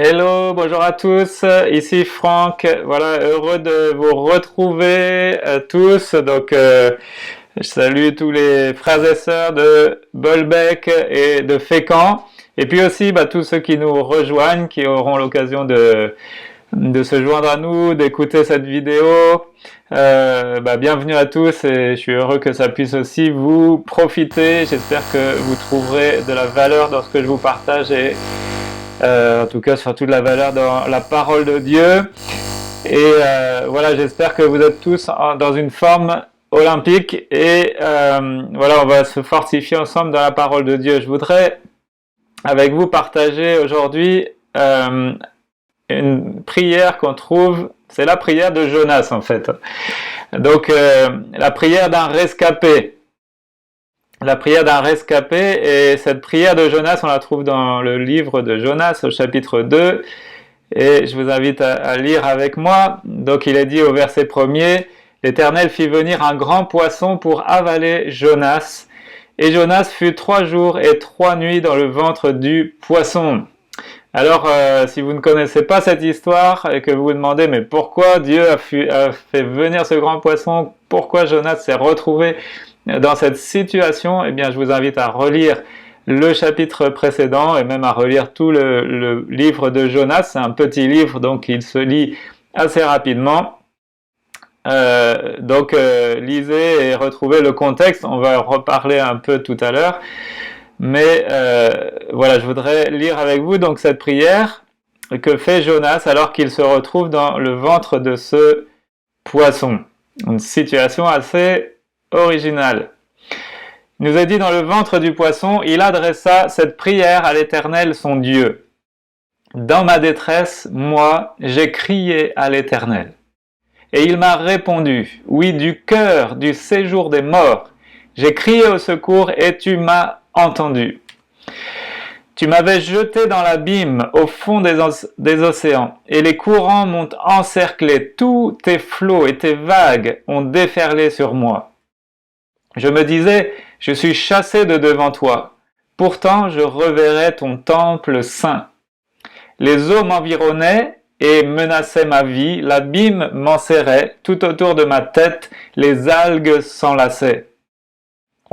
Hello, bonjour à tous, ici Franck, voilà, heureux de vous retrouver tous, je salue tous les frères et sœurs de Bolbec et de Fécamp, et puis aussi tous ceux qui nous rejoignent, qui auront l'occasion de se joindre à nous, d'écouter cette vidéo. Bienvenue à tous et je suis heureux que ça puisse aussi vous profiter. J'espère que vous trouverez de la valeur dans ce que je vous partage et en tout cas surtout de la valeur dans la parole de Dieu. Et voilà, j'espère que vous êtes tous dans une forme olympique et voilà, on va se fortifier ensemble dans la parole de Dieu. Je voudrais avec vous partager aujourd'hui une prière qu'on trouve, c'est la prière de Jonas en fait. Donc la prière d'un rescapé. La prière d'un rescapé, et cette prière de Jonas, on la trouve dans le livre de Jonas au chapitre 2, et je vous invite à lire avec moi. Donc il est dit au verset 1er, « L'Éternel fit venir un grand poisson pour avaler Jonas, et Jonas fut 3 jours et 3 nuits dans le ventre du poisson. » Alors, si vous ne connaissez pas cette histoire et que vous vous demandez mais pourquoi Dieu a fait venir ce grand poisson, pourquoi Jonas s'est retrouvé dans cette situation, eh bien je vous invite à relire le chapitre précédent et même à relire tout le livre de Jonas. C'est un petit livre, donc il se lit assez rapidement. Lisez et retrouvez le contexte, on va en reparler un peu tout à l'heure. Mais voilà, je voudrais lire avec vous donc cette prière que fait Jonas alors qu'il se retrouve dans le ventre de ce poisson. Une situation assez originale. Il nous est dit dans le ventre du poisson, il adressa cette prière à l'Éternel son Dieu. Dans ma détresse, moi, j'ai crié à l'Éternel. Et il m'a répondu, oui, du cœur, du séjour des morts. J'ai crié au secours et tu m'as entendu. Tu m'avais jeté dans l'abîme, au fond des océans, et les courants m'ont encerclé, tous tes flots et tes vagues ont déferlé sur moi. Je me disais, je suis chassé de devant toi, pourtant je reverrai ton temple saint. Les eaux m'environnaient et menaçaient ma vie, l'abîme m'enserrait, tout autour de ma tête, les algues s'enlaçaient.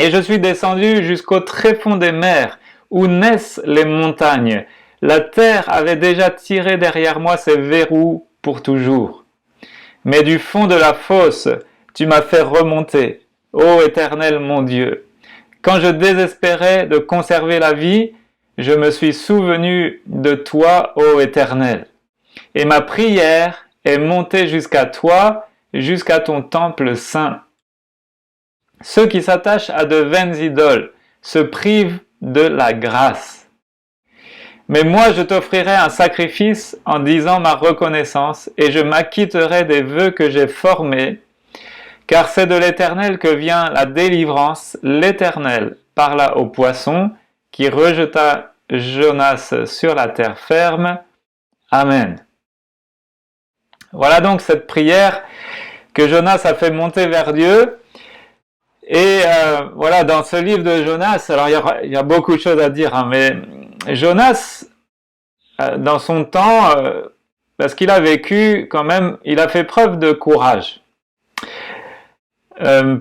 Et je suis descendu jusqu'au tréfonds des mers, où naissent les montagnes. La terre avait déjà tiré derrière moi ses verrous pour toujours. Mais du fond de la fosse, tu m'as fait remonter, ô Éternel mon Dieu. Quand je désespérais de conserver la vie, je me suis souvenu de toi, ô Éternel. Et ma prière est montée jusqu'à toi, jusqu'à ton temple saint. Ceux qui s'attachent à de vaines idoles se privent de la grâce. Mais moi je t'offrirai un sacrifice en disant ma reconnaissance et je m'acquitterai des vœux que j'ai formés, car c'est de l'Éternel que vient la délivrance. L'Éternel parla au poisson qui rejeta Jonas sur la terre ferme. Amen. Voilà donc cette prière que Jonas a fait monter vers Dieu. Et voilà, dans ce livre de Jonas, alors il y a beaucoup de choses à dire, mais Jonas, dans son temps, parce qu'il a vécu quand même, il a fait preuve de courage.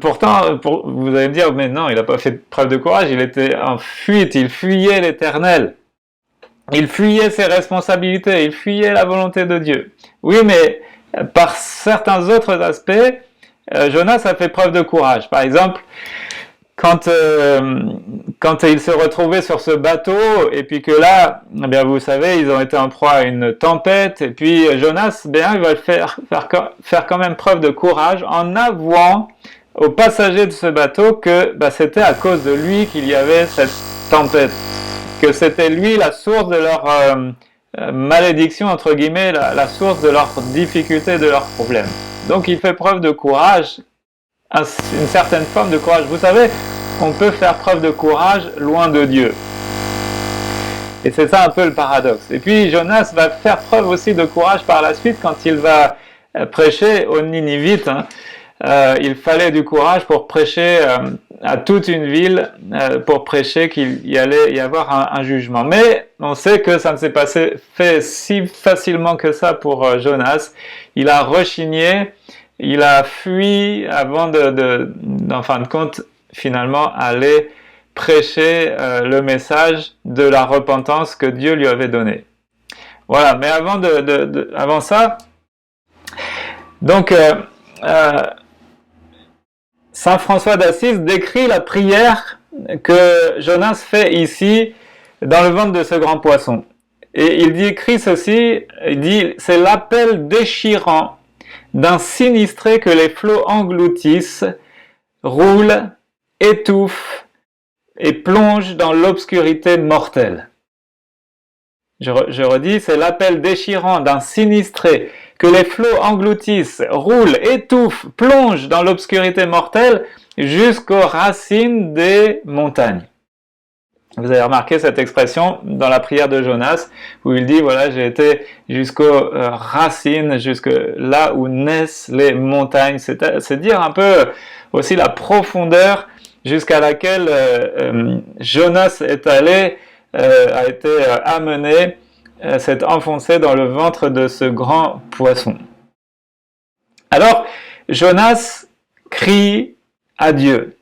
Pourtant, vous allez me dire, mais non, il n'a pas fait preuve de courage, il était en fuite, il fuyait l'Éternel. Il fuyait ses responsabilités, il fuyait la volonté de Dieu. Oui, mais par certains autres aspects, Jonas a fait preuve de courage. Par exemple, quand il se retrouvait sur ce bateau, et puis que là, eh bien vous savez, ils ont été en proie à une tempête, et puis Jonas, il va faire quand même preuve de courage en avouant aux passagers de ce bateau que c'était à cause de lui qu'il y avait cette tempête, que c'était lui la source de leur malédiction, entre guillemets, la source de leurs difficultés, de leurs problèmes. Donc il fait preuve de courage, une certaine forme de courage. Vous savez, on peut faire preuve de courage loin de Dieu. Et c'est ça un peu le paradoxe. Et puis Jonas va faire preuve aussi de courage par la suite quand il va prêcher aux Ninivites. il fallait du courage pour prêcher à toute une ville, pour prêcher qu'il y allait y avoir un jugement. Mais on sait que ça ne s'est pas fait si facilement que ça pour Jonas. Il a rechigné, il a fui avant en fin de compte, finalement, aller prêcher le message de la repentance que Dieu lui avait donné. Voilà, mais avant ça, donc Saint François d'Assise décrit la prière que Jonas fait ici dans le ventre de ce grand poisson. Et il écrit ceci, il dit, c'est l'appel déchirant d'un sinistré que les flots engloutissent, roulent, étouffent et plongent dans l'obscurité mortelle. Je redis, c'est l'appel déchirant d'un sinistré que les flots engloutissent, roulent, étouffent, plongent dans l'obscurité mortelle jusqu'aux racines des montagnes. Vous avez remarqué cette expression dans la prière de Jonas, où il dit, voilà, j'ai été jusqu'aux racines, jusque là où naissent les montagnes. C'est dire un peu aussi la profondeur jusqu'à laquelle Jonas est allé, a été amené, s'est enfoncé dans le ventre de ce grand poisson. Alors, Jonas crie à Dieu.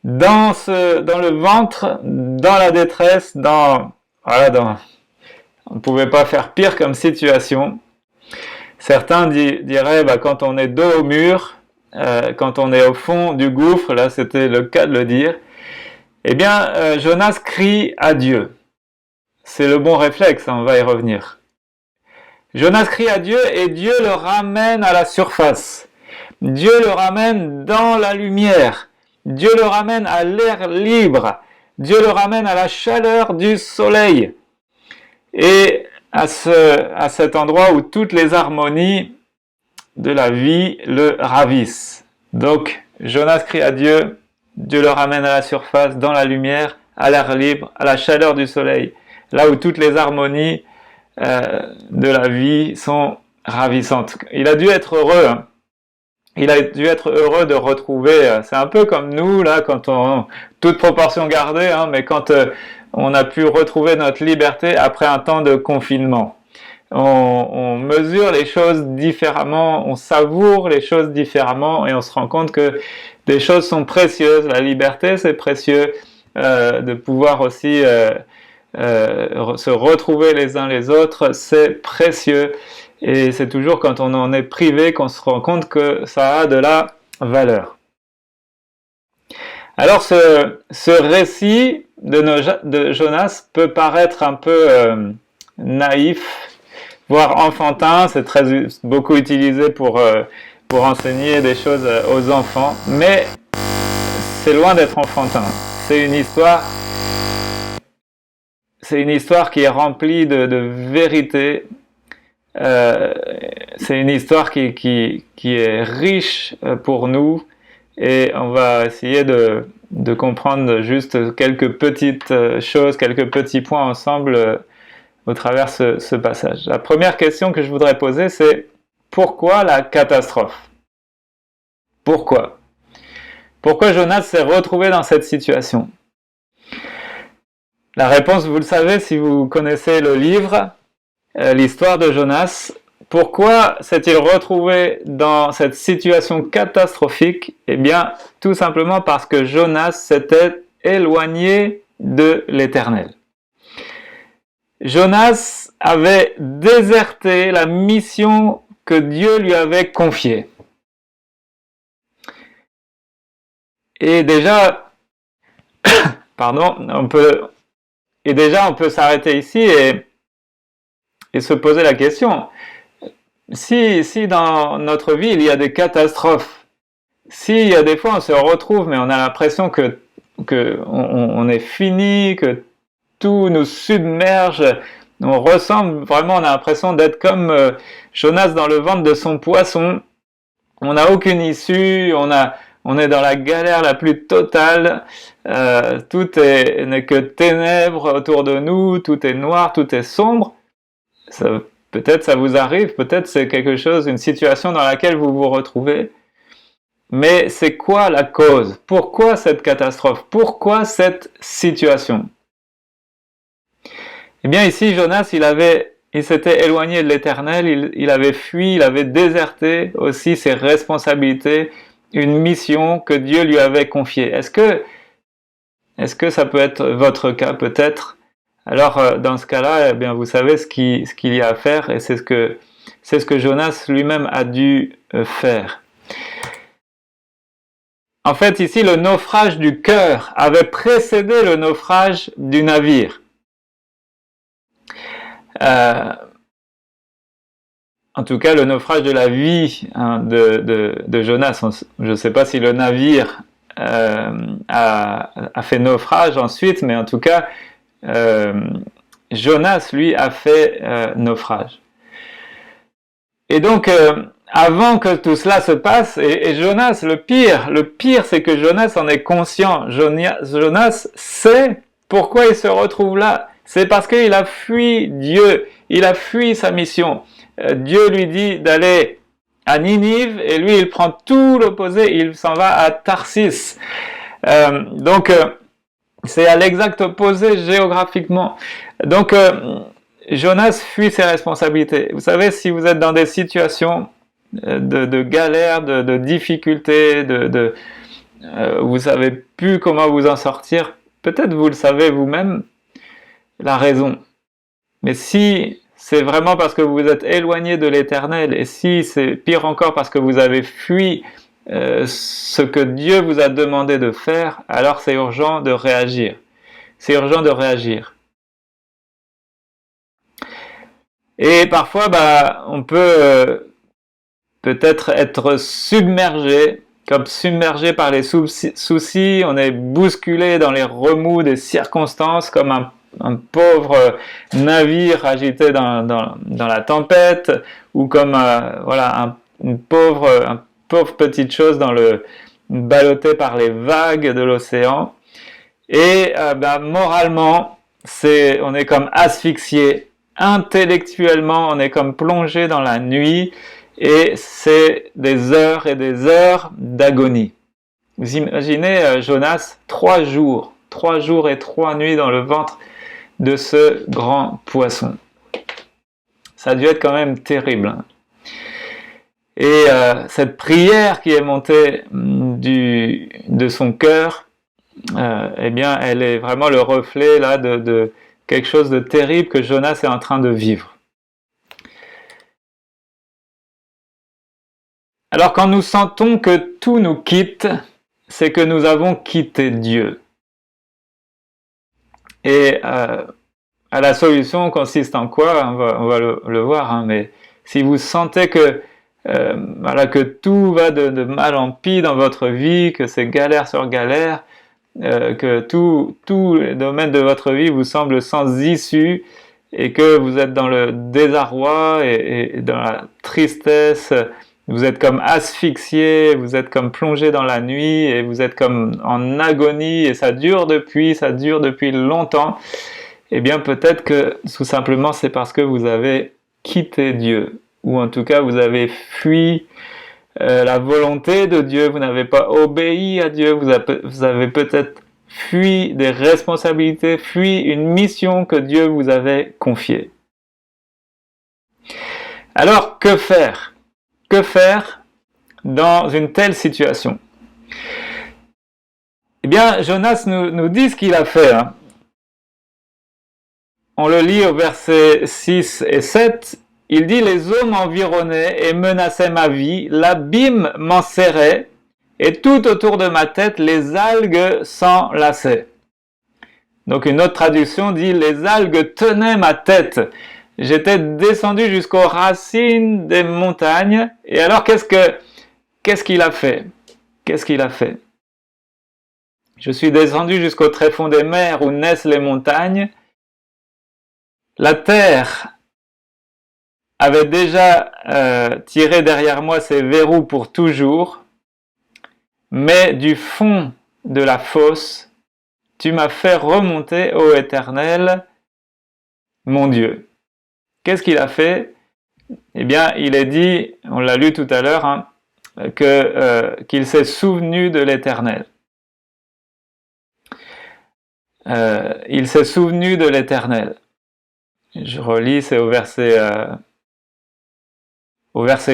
Dans le ventre, dans la détresse, on ne pouvait pas faire pire comme situation. Certains diraient, quand on est dos au mur, quand on est au fond du gouffre, là c'était le cas de le dire, eh bien, Jonas crie à Dieu. C'est le bon réflexe, on va y revenir. Jonas crie à Dieu et Dieu le ramène à la surface. Dieu le ramène dans la lumière. Dieu le ramène à l'air libre. Dieu le ramène à la chaleur du soleil. Et à cet endroit où toutes les harmonies de la vie le ravissent. Donc, Jonas crie à Dieu. Dieu le ramène à la surface, dans la lumière, à l'air libre, à la chaleur du soleil. Là où toutes les harmonies de la vie sont ravissantes. Il a dû être heureux. Hein. Il a dû être heureux de retrouver. C'est un peu comme nous, là, quand toute proportion gardée, hein, mais quand on a pu retrouver notre liberté après un temps de confinement. On mesure les choses différemment, on savoure les choses différemment et on se rend compte que des choses sont précieuses. La liberté, c'est précieux. De pouvoir aussi se retrouver les uns les autres, c'est précieux. Et c'est toujours quand on en est privé qu'on se rend compte que ça a de la valeur. Alors ce récit de Jonas peut paraître un peu naïf, voire enfantin. C'est beaucoup utilisé pour enseigner des choses aux enfants, mais c'est loin d'être enfantin. C'est une histoire qui est remplie de vérité. C'est une histoire qui est riche pour nous et on va essayer de comprendre juste quelques petites choses, quelques petits points ensemble au travers ce passage. La première question que je voudrais poser, c'est pourquoi la catastrophe? Pourquoi Jonas s'est retrouvé dans cette situation? La réponse, vous le savez si vous connaissez le livre, l'histoire de Jonas. Pourquoi s'est-il retrouvé dans cette situation catastrophique? Eh bien, tout simplement parce que Jonas s'était éloigné de l'Éternel. Jonas avait déserté la mission que Dieu lui avait confiée. Et déjà, on peut s'arrêter ici et se poser la question. Si dans notre vie il y a des catastrophes, s'il y a des fois on se retrouve mais on a l'impression que on est fini, que tout nous submerge, on ressemble vraiment, on a l'impression d'être comme Jonas dans le ventre de son poisson, on n'a aucune issue, on est dans la galère la plus totale, tout n'est que ténèbres autour de nous, tout est noir, tout est sombre. Peut-être ça vous arrive, peut-être c'est une situation dans laquelle vous vous retrouvez. Mais c'est quoi la cause? Pourquoi cette catastrophe? Pourquoi cette situation? Eh bien ici, Jonas, il s'était éloigné de l'Éternel, il avait fui, il avait déserté aussi ses responsabilités, une mission que Dieu lui avait confiée. Est-ce que ça peut être votre cas peut-être? Alors dans ce cas-là, eh bien vous savez ce qu'il y a à faire et c'est ce que Jonas lui-même a dû faire. En fait, ici, le naufrage du cœur avait précédé le naufrage du navire. En tout cas, le naufrage de la vie de Jonas. Je ne sais pas si le navire a fait naufrage ensuite, mais en tout cas, Jonas, lui, a fait naufrage. Et donc, avant que tout cela se passe, et Jonas, le pire, c'est que Jonas en est conscient. Jonas sait pourquoi il se retrouve là. C'est parce qu'il a fui Dieu, il a fui sa mission. Dieu lui dit d'aller à Ninive, et lui, il prend tout l'opposé, il s'en va à Tarsis. Donc, c'est à l'exact opposé géographiquement. Donc, Jonas fuit ses responsabilités. Vous savez, si vous êtes dans des situations de galère, de difficultés, vous savez plus comment vous en sortir, peut-être vous le savez vous-même, la raison. Mais si c'est vraiment parce que vous êtes éloigné de l'Éternel, et si c'est pire encore parce que vous avez fui ce que Dieu vous a demandé de faire, alors c'est urgent de réagir. C'est urgent de réagir. Et parfois, on peut peut-être être submergé, comme submergé par les soucis, on est bousculé dans les remous des circonstances, comme un pauvre navire agité dans la tempête, ou comme une pauvre petite chose ballottée par les vagues de l'océan. Et moralement, on est comme asphyxié. Intellectuellement, on est comme plongé dans la nuit, et c'est des heures et des heures d'agonie. Vous imaginez Jonas, 3 jours et 3 nuits dans le ventre de ce grand poisson. Ça a dû être quand même terrible. Et cette prière qui est montée de son cœur, eh bien, elle est vraiment le reflet là de quelque chose de terrible que Jonas est en train de vivre. Alors quand nous sentons que tout nous quitte, c'est que nous avons quitté Dieu. Et la solution consiste en quoi? On va le voir, mais si vous sentez que tout va de mal en pis dans votre vie, que c'est galère sur galère, que tout les domaines de votre vie vous semble sans issue, et que vous êtes dans le désarroi et dans la tristesse, vous êtes comme asphyxié, vous êtes comme plongé dans la nuit, et vous êtes comme en agonie, et ça dure depuis longtemps, eh bien peut-être que tout simplement c'est parce que vous avez quitté Dieu, ou en tout cas vous avez fui la volonté de Dieu, vous n'avez pas obéi à Dieu, vous avez peut-être fui des responsabilités, fui une mission que Dieu vous avait confiée. Alors, que faire? Que faire dans une telle situation? Eh bien, Jonas nous dit ce qu'il a fait. On le lit au verset 6 et 7. Il dit « Les eaux m'environnaient et menaçaient ma vie, l'abîme m'enserrait, et tout autour de ma tête, les algues s'enlaçaient. » Donc une autre traduction dit « Les algues tenaient ma tête. J'étais descendu jusqu'aux racines des montagnes. » Et alors qu'est-ce qu'il a fait? Qu'est-ce qu'il a fait? « Je suis descendu jusqu'au tréfonds des mers où naissent les montagnes. » La terre avait déjà tiré derrière moi ses verrous pour toujours, mais du fond de la fosse, tu m'as fait remonter, ô Éternel, mon Dieu. Qu'est-ce qu'il a fait? Eh bien, il est dit, on l'a lu tout à l'heure, qu'il s'est souvenu de l'Éternel. Il s'est souvenu de l'Éternel. Je relis, c'est au verset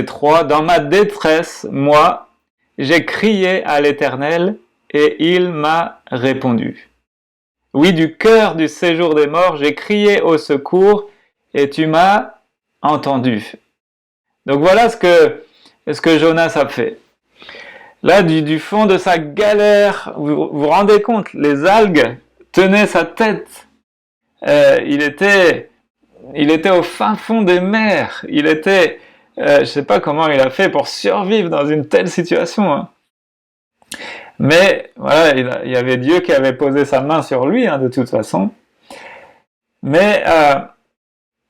3. « Dans ma détresse, moi, j'ai crié à l'Éternel, et il m'a répondu. Oui, du cœur du séjour des morts, j'ai crié au secours, et tu m'as entendu. » Donc voilà ce que Jonas a fait. Là, du fond de sa galère, vous vous rendez compte, les algues tenaient sa tête. Il était au fin fond des mers. Je ne sais pas comment il a fait pour survivre dans une telle situation. Hein. Mais voilà, il y avait Dieu qui avait posé sa main sur lui, hein, de toute façon. Mais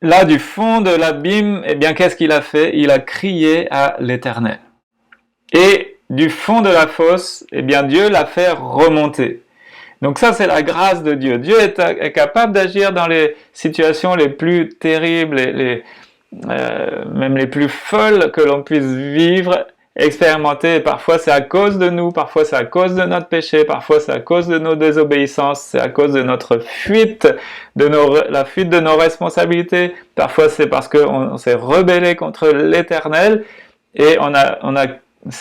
là, du fond de l'abîme, eh bien, qu'est-ce qu'il a fait? Il a crié à l'Éternel. Et du fond de la fosse, eh bien, Dieu l'a fait remonter. Donc ça, c'est la grâce de Dieu. Dieu est capable d'agir dans les situations les plus terribles, même les plus folles que l'on puisse vivre, expérimenter. Et parfois, c'est à cause de nous, parfois c'est à cause de notre péché, parfois c'est à cause de nos désobéissances, c'est à cause de notre fuite, la fuite de nos responsabilités. Parfois, c'est parce qu'on s'est rebellé contre l'Éternel et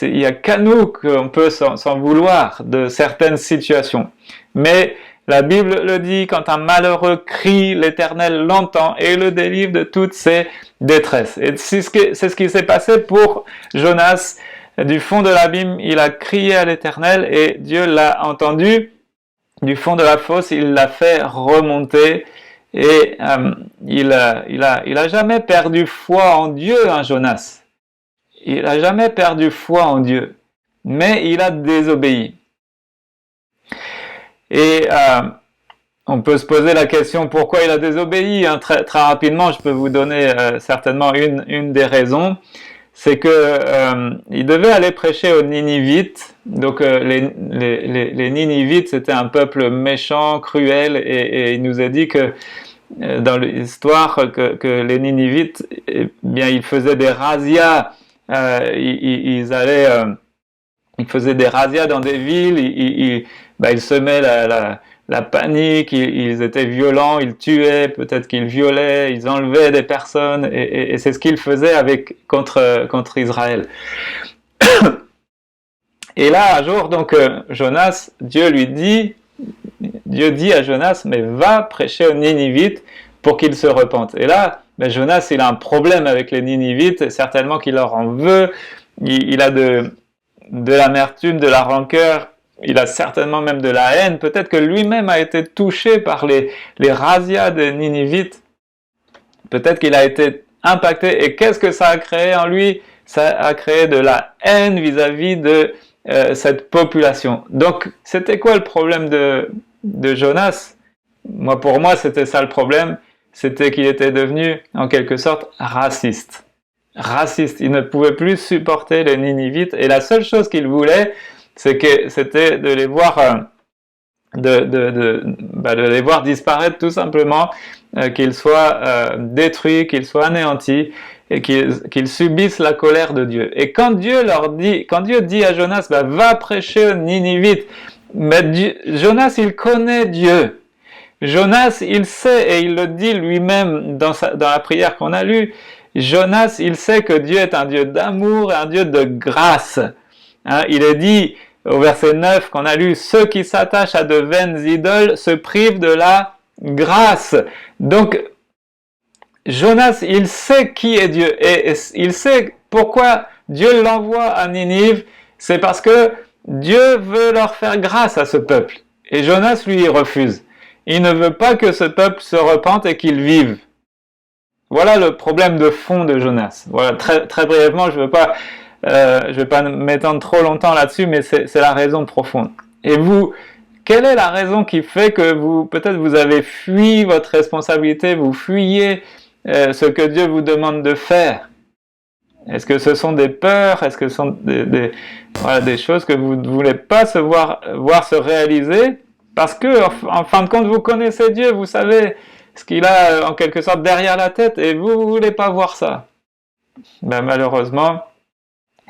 il n'y a qu'à nous qu'on peut s'en vouloir de certaines situations. Mais la Bible le dit, quand un malheureux crie, l'Éternel l'entend et le délivre de toutes ses détresses. Et c'est ce qui s'est passé pour Jonas. Du fond de l'abîme, il a crié à l'Éternel et Dieu l'a entendu. Du fond de la fosse, il l'a fait remonter. Et il a jamais perdu foi en Dieu, hein, Jonas. Il n'a jamais perdu foi en Dieu. Mais il a désobéi. Et on peut se poser la question pourquoi il a désobéi. Hein. Très rapidement, je peux vous donner certainement une des raisons. C'est que il devait aller prêcher aux Ninivites. Donc les Ninivites, c'était un peuple méchant, cruel, et il nous a dit que dans l'histoire que les Ninivites, eh bien, ils faisaient des razzias. Ils faisaient des razzias dans des villes. Ils semaient la panique, ils étaient violents, ils tuaient, peut-être qu'ils violaient, ils enlevaient des personnes, et c'est ce qu'ils faisaient contre Israël. Et là, un jour, donc, Jonas, Dieu dit à Jonas, mais va prêcher aux Ninivites pour qu'ils se repentent. Et là, Jonas, il a un problème avec les Ninivites, et certainement qu'il leur en veut, il a de l'amertume, de la rancœur, il a certainement même de la haine, peut-être que lui-même a été touché par les razzias des Ninivites, peut-être qu'il a été impacté, et qu'est-ce que ça a créé en lui? Ça a créé de la haine vis-à-vis de cette population. Donc, c'était quoi le problème de Jonas? Pour moi, c'était ça le problème, c'était qu'il était devenu, en quelque sorte, raciste. Il ne pouvait plus supporter les Ninivites, et la seule chose qu'il voulait, c'était de les voir de les voir disparaître tout simplement, qu'ils soient détruits, qu'ils soient anéantis, et qu'ils subissent la colère de Dieu. Et quand Dieu dit à Jonas, va prêcher aux Ninivites, Jonas, il connaît Dieu. Jonas, il sait, et il le dit lui-même dans la prière qu'on a lue, Jonas, il sait que Dieu est un Dieu d'amour et un Dieu de grâce. Hein, il est dit au verset 9 qu'on a lu, ceux qui s'attachent à de vaines idoles se privent de la grâce. Donc, Jonas, il sait qui est Dieu et il sait pourquoi Dieu l'envoie à Ninive. C'est parce que Dieu veut leur faire grâce à ce peuple. Et Jonas, lui, il refuse. Il ne veut pas que ce peuple se repente et qu'il vive. Voilà le problème de fond de Jonas. Voilà, très, très brièvement, je vais pas m'étendre trop longtemps là-dessus, mais c'est la raison profonde. Et vous, quelle est la raison qui fait que peut-être vous avez fui votre responsabilité, vous fuyez ce que Dieu vous demande de faire? Est-ce que ce sont des peurs? Est-ce que ce sont des choses que vous ne voulez pas voir se réaliser? Parce que, en fin de compte, vous connaissez Dieu, vous savez ce qu'il a en quelque sorte derrière la tête, et vous ne voulez pas voir ça. Malheureusement,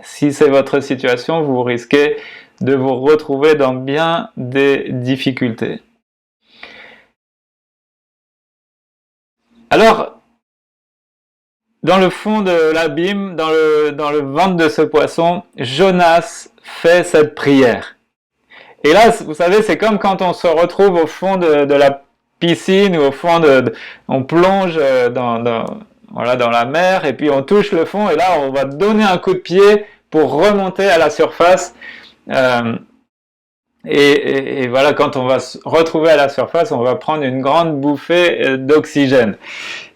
Si c'est votre situation, vous risquez de vous retrouver dans bien des difficultés. Alors, dans le fond de l'abîme, dans le ventre de ce poisson, Jonas fait cette prière. Et là, vous savez, c'est comme quand on se retrouve au fond de la piscine ou au fond on plonge dans la mer et puis on touche le fond et là, on va donner un coup de pied pour remonter à la surface. Et voilà, quand on va se retrouver à la surface, on va prendre une grande bouffée d'oxygène.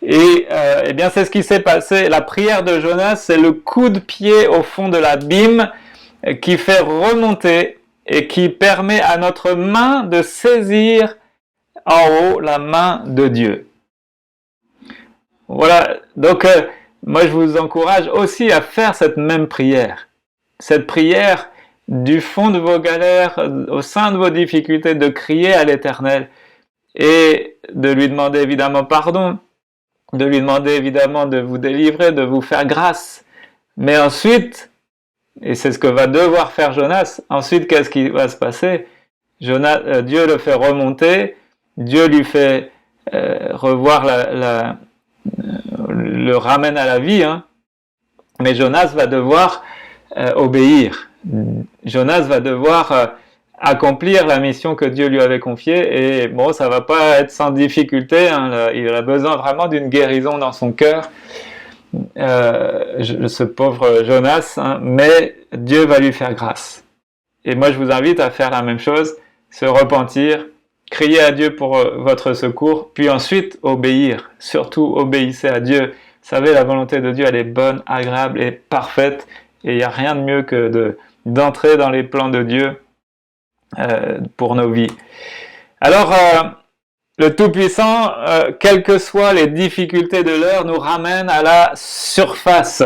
Et bien, c'est ce qui s'est passé. La prière de Jonas, c'est le coup de pied au fond de l'abîme qui fait remonter et qui permet à notre main de saisir en haut la main de Dieu. Voilà, donc moi je vous encourage aussi à faire cette même prière. Cette prière du fond de vos galères, au sein de vos difficultés, de crier à l'Éternel et de lui demander évidemment pardon, de lui demander évidemment de vous délivrer, de vous faire grâce. Mais ensuite, et c'est ce que va devoir faire Jonas, ensuite qu'est-ce qui va se passer? Dieu le fait remonter, Dieu lui fait revoir le ramène à la vie, hein. Mais Jonas va devoir obéir. Jonas va devoir accomplir la mission que Dieu lui avait confiée et bon, ça va pas être sans difficulté, hein. Il a besoin vraiment d'une guérison dans son cœur, ce pauvre Jonas, hein, mais Dieu va lui faire grâce. Et moi je vous invite à faire la même chose, se repentir, crier à Dieu pour votre secours, puis ensuite obéir. Surtout obéissez à Dieu. Vous savez, la volonté de Dieu, elle est bonne, agréable et parfaite, et il n'y a rien de mieux que d'entrer dans les plans de Dieu pour nos vies. Alors, le Tout-Puissant, quelles que soient les difficultés de l'heure, nous ramène à la surface,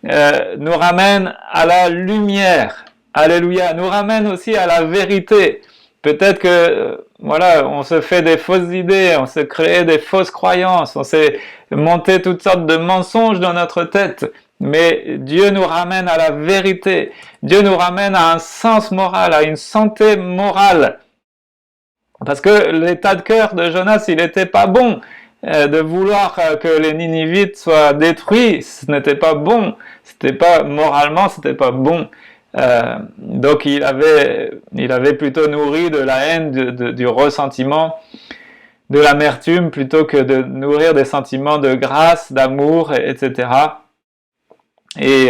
nous ramène à la lumière. Alléluia, nous ramène aussi à la vérité. Peut-être que, voilà, on se fait des fausses idées, on se crée des fausses croyances, on s'est monté toutes sortes de mensonges dans notre tête. Mais Dieu nous ramène à la vérité. Dieu nous ramène à un sens moral, à une santé morale. Parce que l'état de cœur de Jonas, il n'était pas bon. De vouloir que les Ninivites soient détruits, ce n'était pas bon. C'était pas, moralement, c'était pas bon. Donc il avait plutôt nourri de la haine, du ressentiment, de l'amertume, plutôt que de nourrir des sentiments de grâce, d'amour, etc. Et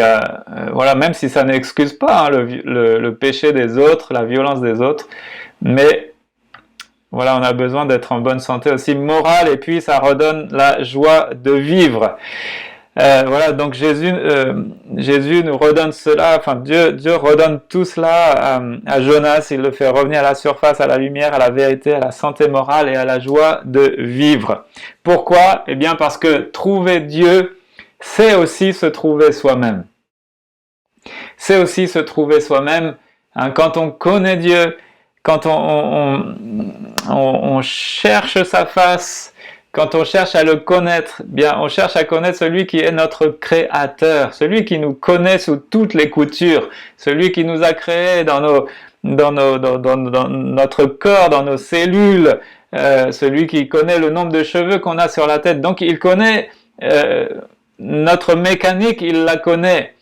voilà, même si ça n'excuse pas, hein, le péché des autres, la violence des autres, mais voilà, on a besoin d'être en bonne santé aussi morale, et puis ça redonne la joie de vivre. Voilà, donc Jésus nous redonne cela, enfin Dieu redonne tout cela à Jonas, il le fait revenir à la surface, à la lumière, à la vérité, à la santé morale et à la joie de vivre. Pourquoi? Eh bien parce que trouver Dieu, c'est aussi se trouver soi-même. C'est aussi se trouver soi-même, hein, quand on connaît Dieu, quand on cherche sa face, quand on cherche à le connaître, bien, on cherche à connaître celui qui est notre créateur, celui qui nous connaît sous toutes les coutures, celui qui nous a créés dans notre corps, dans nos cellules, celui qui connaît le nombre de cheveux qu'on a sur la tête. Donc il connaît notre mécanique, il la connaît.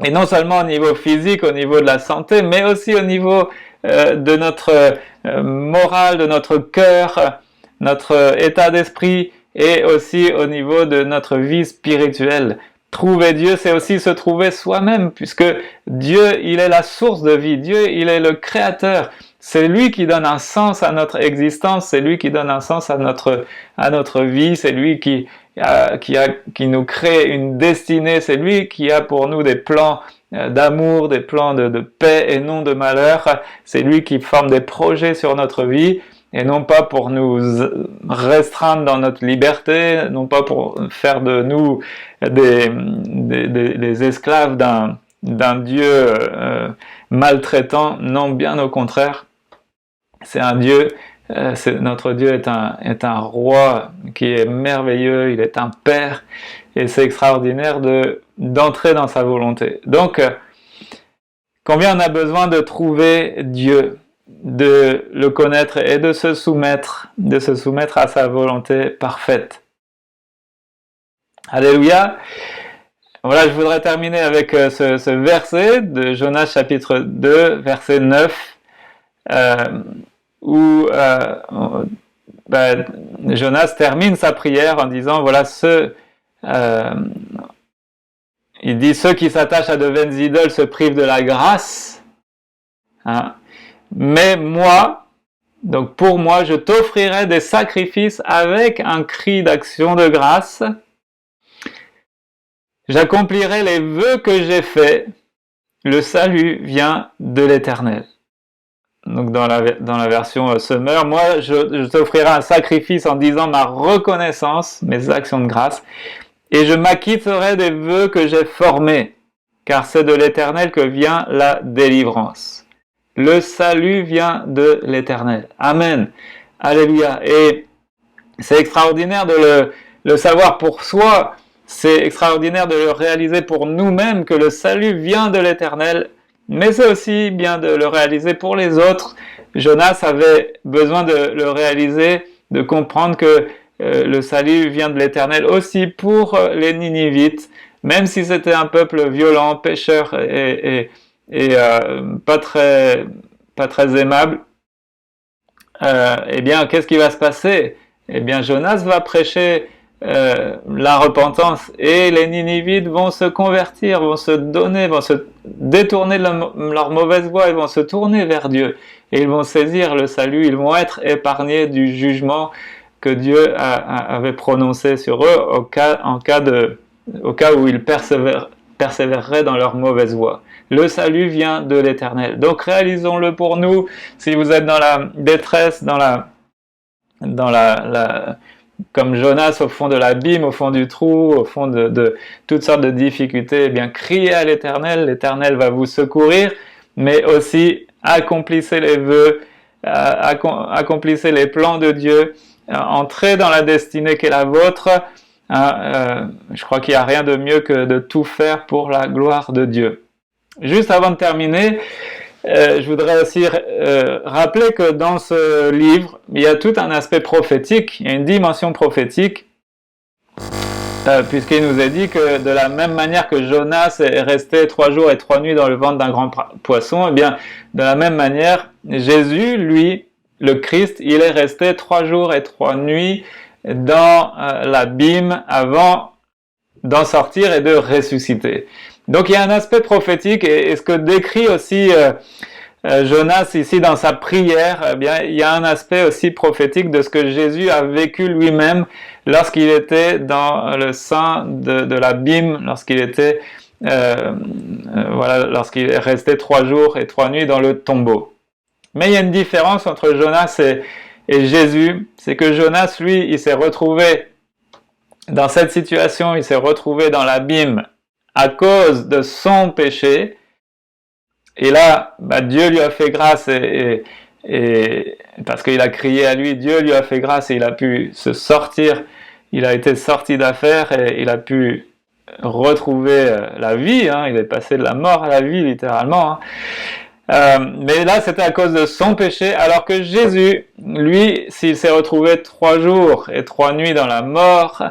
Et non seulement au niveau physique, au niveau de la santé, mais aussi au niveau de notre morale, de notre cœur, notre état d'esprit, et aussi au niveau de notre vie spirituelle. Trouver Dieu, c'est aussi se trouver soi-même, puisque Dieu, il est la source de vie. Dieu, il est le créateur. C'est lui qui donne un sens à notre existence, c'est lui qui donne un sens à notre vie, c'est lui qui nous crée une destinée, c'est lui qui a pour nous des plans d'amour, des plans de paix et non de malheur, c'est lui qui forme des projets sur notre vie, et non pas pour nous restreindre dans notre liberté, non pas pour faire de nous des esclaves d'un Dieu maltraitant, non, bien au contraire. C'est un Dieu, notre Dieu est un roi qui est merveilleux, il est un père, et c'est extraordinaire d'entrer dans sa volonté. Donc, combien on a besoin de trouver Dieu, de le connaître et de se soumettre à sa volonté parfaite. Alléluia. Voilà, je voudrais terminer avec ce verset de Jonas chapitre 2, verset 9, où Jonas termine sa prière en disant, voilà, il dit, ceux qui s'attachent à de vaines idoles se privent de la grâce, hein. Mais moi, donc pour moi, je t'offrirai des sacrifices avec un cri d'action de grâce. J'accomplirai les vœux que j'ai faits. Le salut vient de l'Éternel. Donc dans la version Summer, moi je t'offrirai un sacrifice en disant ma reconnaissance, mes actions de grâce, et je m'acquitterai des vœux que j'ai formés, car c'est de l'Éternel que vient la délivrance. Le salut vient de l'Éternel. Amen. Alléluia. Et c'est extraordinaire de le savoir pour soi. C'est extraordinaire de le réaliser pour nous-mêmes, que le salut vient de l'Éternel. Mais c'est aussi bien de le réaliser pour les autres. Jonas avait besoin de le réaliser, de comprendre que le salut vient de l'Éternel aussi pour les Ninivites. Même si c'était un peuple violent, pécheur et pas très aimable, eh bien, qu'est-ce qui va se passer? Eh bien, Jonas va prêcher la repentance et les Ninivites vont se convertir, vont se détourner de leur mauvaise voie, ils vont se tourner vers Dieu et ils vont saisir le salut, ils vont être épargnés du jugement que Dieu avait prononcé sur eux au cas où ils persévéreraient dans leur mauvaise voie. Le salut vient de l'Éternel. Donc réalisons-le pour nous. Si vous êtes dans la détresse, comme Jonas au fond de l'abîme, au fond du trou, au fond de toutes sortes de difficultés, eh bien criez à l'Éternel. L'Éternel va vous secourir, mais aussi accomplissez les vœux, accomplissez les plans de Dieu, entrez dans la destinée qui est la vôtre. Je crois qu'il n'y a rien de mieux que de tout faire pour la gloire de Dieu. Juste avant de terminer, je voudrais aussi rappeler que dans ce livre, il y a tout un aspect prophétique, il y a une dimension prophétique, puisqu'il nous est dit que de la même manière que Jonas est resté 3 jours et 3 nuits dans le ventre d'un grand poisson, eh bien, de la même manière, Jésus, lui, le Christ, il est resté 3 jours et 3 nuits dans l'abîme avant d'en sortir et de ressusciter. Donc il y a un aspect prophétique et ce que décrit aussi Jonas ici dans sa prière, eh bien, il y a un aspect aussi prophétique de ce que Jésus a vécu lui-même lorsqu'il était dans le sein de l'abîme, lorsqu'il était lorsqu'il est resté 3 jours et 3 nuits dans le tombeau. Mais il y a une différence entre Jonas et Jésus, c'est que Jonas, lui, il s'est retrouvé dans cette situation, il s'est retrouvé dans l'abîme à cause de son péché, et là, Dieu lui a fait grâce, et parce qu'il a crié à lui, Dieu lui a fait grâce, et il a pu se sortir, il a été sorti d'affaire, et il a pu retrouver la vie, hein, il est passé de la mort à la vie, littéralement, hein. Mais là, c'était à cause de son péché, alors que Jésus, lui, s'il s'est retrouvé 3 jours et 3 nuits dans la mort,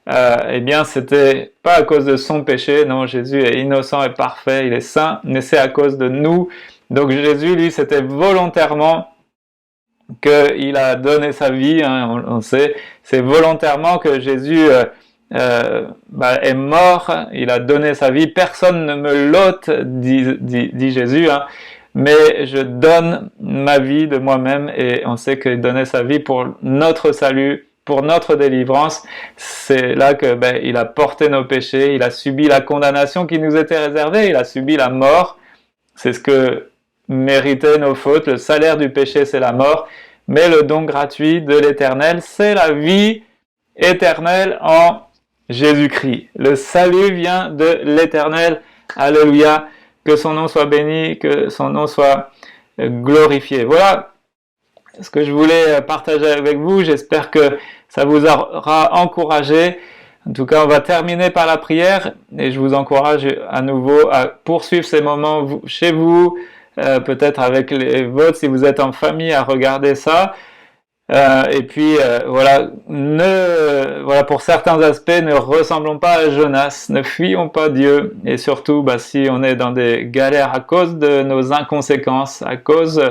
eh bien, c'était pas à cause de son péché. Non, Jésus est innocent et parfait, il est saint, mais c'est à cause de nous. Donc Jésus, lui, c'était volontairement qu'il a donné sa vie, hein, on sait. C'est volontairement que Jésus est mort, il a donné sa vie. Personne ne me l'ôte, dit Jésus, hein, mais je donne ma vie de moi-même, et on sait qu'il donnait sa vie pour notre salut, pour notre délivrance. C'est là que il a porté nos péchés, il a subi la condamnation qui nous était réservée, il a subi la mort. C'est ce que méritaient nos fautes. Le salaire du péché, c'est la mort, mais le don gratuit de l'Éternel, c'est la vie éternelle en Jésus-Christ. Le salut vient de l'Éternel. Alléluia. Que son nom soit béni, que son nom soit glorifié. Voilà ce que je voulais partager avec vous. J'espère que ça vous aura encouragé. En tout cas, on va terminer par la prière et je vous encourage à nouveau à poursuivre ces moments chez vous, peut-être avec les vôtres si vous êtes en famille, à regarder ça. Et puis voilà, voilà, pour certains aspects, ne ressemblons pas à Jonas, ne fuyons pas Dieu, et surtout si on est dans des galères à cause de nos inconséquences, à cause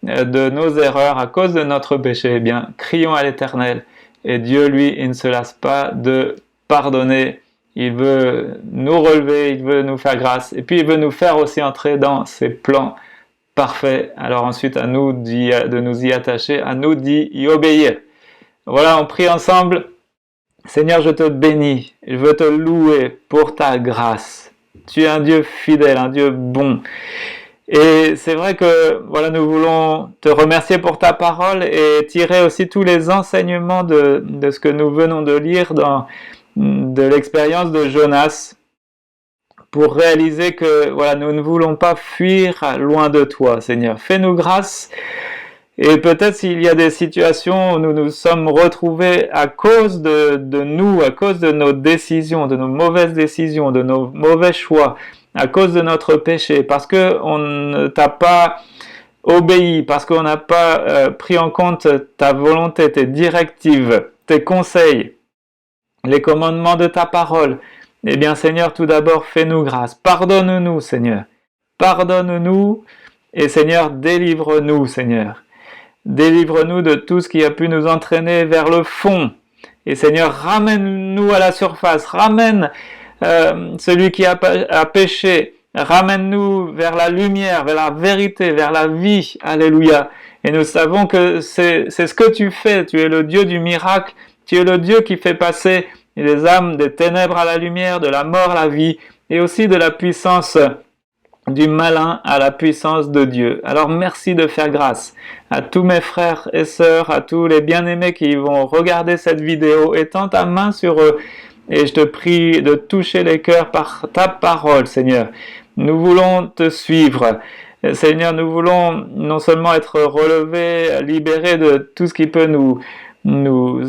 de nos erreurs, à cause de notre péché, eh bien crions à l'Éternel, et Dieu lui, il ne se lasse pas de pardonner, il veut nous relever, il veut nous faire grâce, et puis il veut nous faire aussi entrer dans ses plans parfait. Alors ensuite, à nous de nous y attacher, à nous d'y obéir. Voilà, on prie ensemble. Seigneur, je te bénis, je veux te louer pour ta grâce. Tu es un Dieu fidèle, un Dieu bon. Et c'est vrai que voilà, nous voulons te remercier pour ta parole et tirer aussi tous les enseignements de ce que nous venons de lire de l'expérience de Jonas, pour réaliser que voilà, nous ne voulons pas fuir loin de toi, Seigneur. Fais-nous grâce. Et peut-être s'il y a des situations où nous nous sommes retrouvés à cause de nous, à cause de nos décisions, de nos mauvaises décisions, de nos mauvais choix, à cause de notre péché, parce qu'on ne t'a pas obéi, parce qu'on n'a pas pris en compte ta volonté, tes directives, tes conseils, les commandements de ta parole. Eh bien, Seigneur, tout d'abord, fais-nous grâce. Pardonne-nous, Seigneur. Pardonne-nous et, Seigneur, délivre-nous, Seigneur. Délivre-nous de tout ce qui a pu nous entraîner vers le fond. Et, Seigneur, ramène-nous à la surface. Ramène celui qui a péché. Ramène-nous vers la lumière, vers la vérité, vers la vie. Alléluia. Et nous savons que c'est ce que tu fais. Tu es le Dieu du miracle. Tu es le Dieu qui fait passer les âmes des ténèbres à la lumière, de la mort à la vie, et aussi de la puissance du malin à la puissance de Dieu. Alors merci de faire grâce à tous mes frères et sœurs, à tous les bien-aimés qui vont regarder cette vidéo. Étends ta main sur eux et je te prie de toucher les cœurs par ta parole, Seigneur. Nous voulons te suivre. Seigneur, nous voulons non seulement être relevés, libérés de tout ce qui peut nous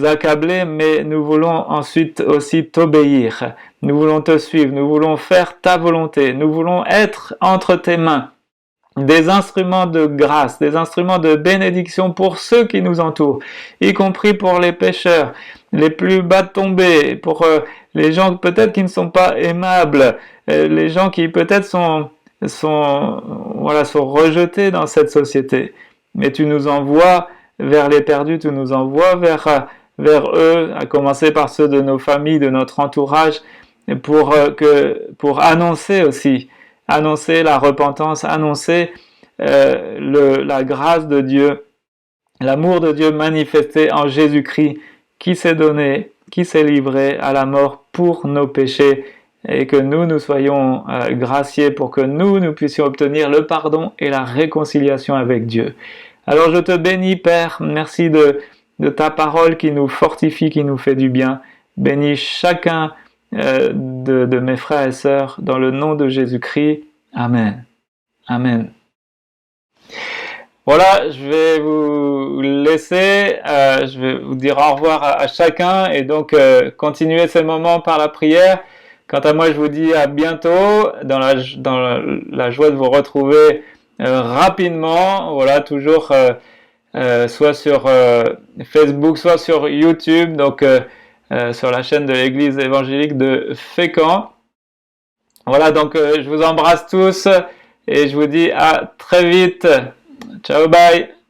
accabler, mais nous voulons ensuite aussi t'obéir. Nous voulons te suivre, nous voulons faire ta volonté, nous voulons être entre tes mains, des instruments de grâce, des instruments de bénédiction pour ceux qui nous entourent, y compris pour les pécheurs, les plus bas tombés, pour les gens peut-être qui ne sont pas aimables, les gens qui peut-être sont rejetés dans cette société. Mais tu nous envoies vers les perdus, tu nous envoies vers eux, à commencer par ceux de nos familles, de notre entourage, pour annoncer aussi, annoncer la repentance, annoncer la grâce de Dieu, l'amour de Dieu manifesté en Jésus-Christ, qui s'est donné, qui s'est livré à la mort pour nos péchés, et que nous soyons graciés pour que nous puissions obtenir le pardon et la réconciliation avec Dieu. Alors je te bénis, Père, merci de ta parole qui nous fortifie, qui nous fait du bien. Bénis chacun de mes frères et sœurs dans le nom de Jésus-Christ. Amen. Amen. Voilà, je vais vous laisser, je vais vous dire au revoir à chacun et donc continuer ces moments par la prière. Quant à moi, je vous dis à bientôt dans la joie de vous retrouver rapidement, voilà, toujours soit sur Facebook, soit sur YouTube, donc sur la chaîne de l'Église évangélique de Fécamp. Voilà, donc je vous embrasse tous et je vous dis à très vite. Ciao, bye.